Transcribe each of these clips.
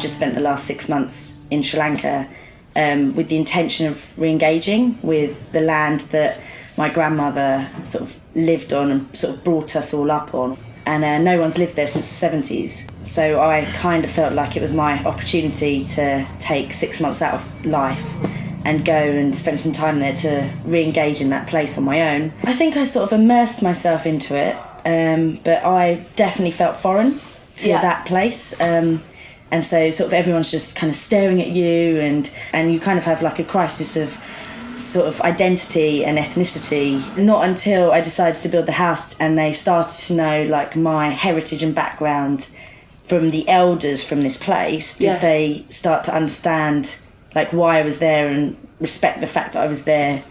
just spent the last 6 months in Sri Lanka with the intention of re-engaging with the land that my grandmother sort of lived on and sort of brought us all up on. And no one's lived there since the 70s. So I kind of felt like it was my opportunity to take 6 months out of life and go and spend some time there to re-engage in that place on my own. I think I sort of immersed myself into it, but I definitely felt foreign to that place. And so sort of everyone's just kind of staring at you and you kind of have like a crisis of sort of identity and ethnicity. Not until I decided to build the house and they started to know like my heritage and background from the elders from this place did they start to understand like why I was there and respect the fact that I was there.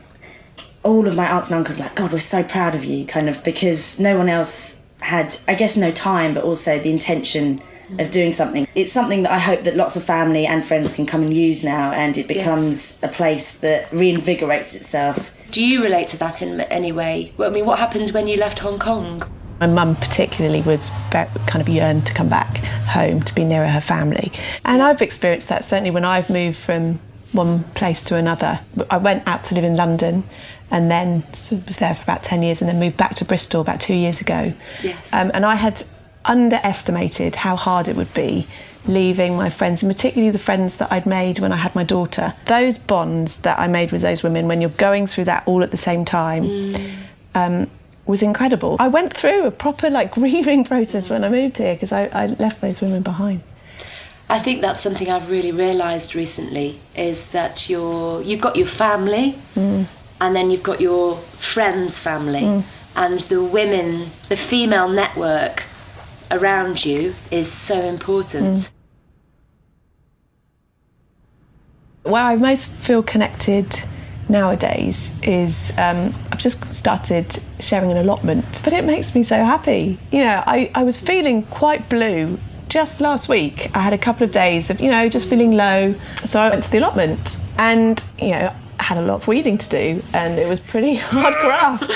All of my aunts and uncles were like, God, we're so proud of you, kind of, because no one else had, I guess, no time, but also the intention of doing something. It's something that I hope that lots of family and friends can come and use now, and it becomes a place that reinvigorates itself. Do you relate to that in any way? Well, I mean, what happened when you left Hong Kong? My mum particularly was very, kind of yearned to come back home, to be nearer her family. And I've experienced that certainly when I've moved from one place to another. I went out to live in London and then was there for about 10 years and then moved back to Bristol about 2 years ago. Yes. And I had underestimated how hard it would be leaving my friends, and particularly the friends that I'd made when I had my daughter. Those bonds that I made with those women when you're going through that all at the same time was incredible. I went through a proper like grieving process when I moved here because I left those women behind. I think that's something I've really realised recently, is that you've got your family and then you've got your friends' family and the women, the female network around you is so important. Where I most feel connected nowadays is I've just started sharing an allotment, but it makes me so happy. You know, I was feeling quite blue just last week. I had a couple of days of, just feeling low. So I went to the allotment and, I had a lot of weeding to do and it was pretty hard graft.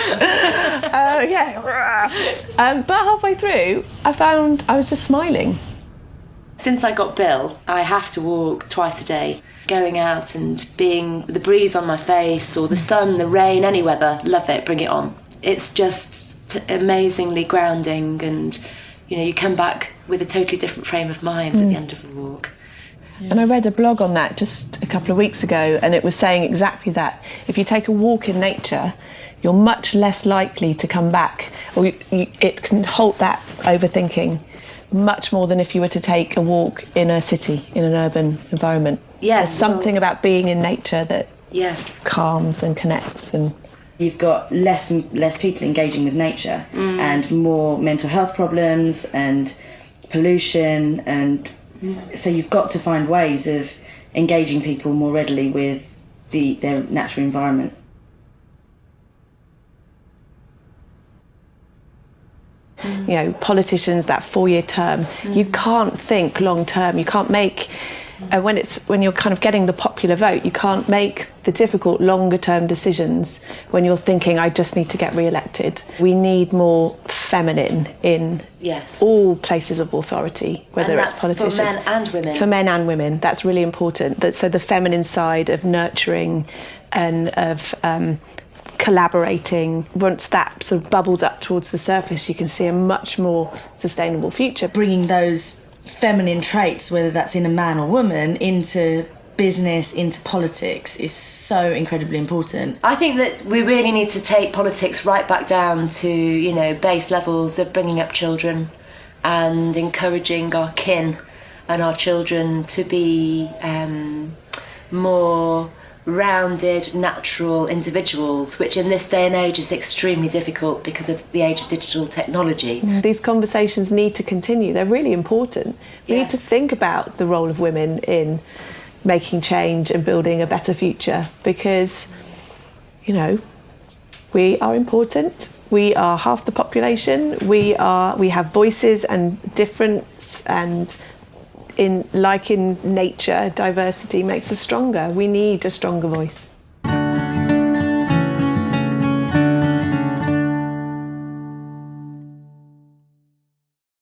But halfway through, I found I was just smiling. Since I got Bill, I have to walk twice a day. Going out and being the breeze on my face or the sun, the rain, any weather, love it, bring it on. It's just amazingly grounding and, you come back with a totally different frame of mind at the end of a walk. And I read a blog on that just a couple of weeks ago and it was saying exactly that. If you take a walk in nature, you're much less likely to come back, or it can halt that overthinking much more than if you were to take a walk in a city, in an urban environment. Yes, there's something about being in nature that calms and connects. And you've got less and less people engaging with nature and more mental health problems and pollution, and so you've got to find ways of engaging people more readily with their natural environment. Politicians, that 4-year term, you can't think long term. You can't make, when you're kind of getting the popular vote, you can't make the difficult longer term decisions when you're thinking, I just need to get re-elected. We need more feminine in all places of authority, whether it's politicians. For men and women. For men and women, that's really important. So the feminine side of nurturing and of collaborating, once that sort of bubbles up towards the surface, you can see a much more sustainable future. Bringing those feminine traits, whether that's in a man or woman, into business, into politics is so incredibly important. I think that we really need to take politics right back down to, base levels of bringing up children and encouraging our kin and our children to be more rounded, natural individuals, which in this day and age is extremely difficult because of the age of digital technology. These conversations need to continue. They're really important. We need to think about the role of women in making change and building a better future because, we are important. We are half the population. We have voices and difference, and in nature, diversity makes us stronger. We need a stronger voice.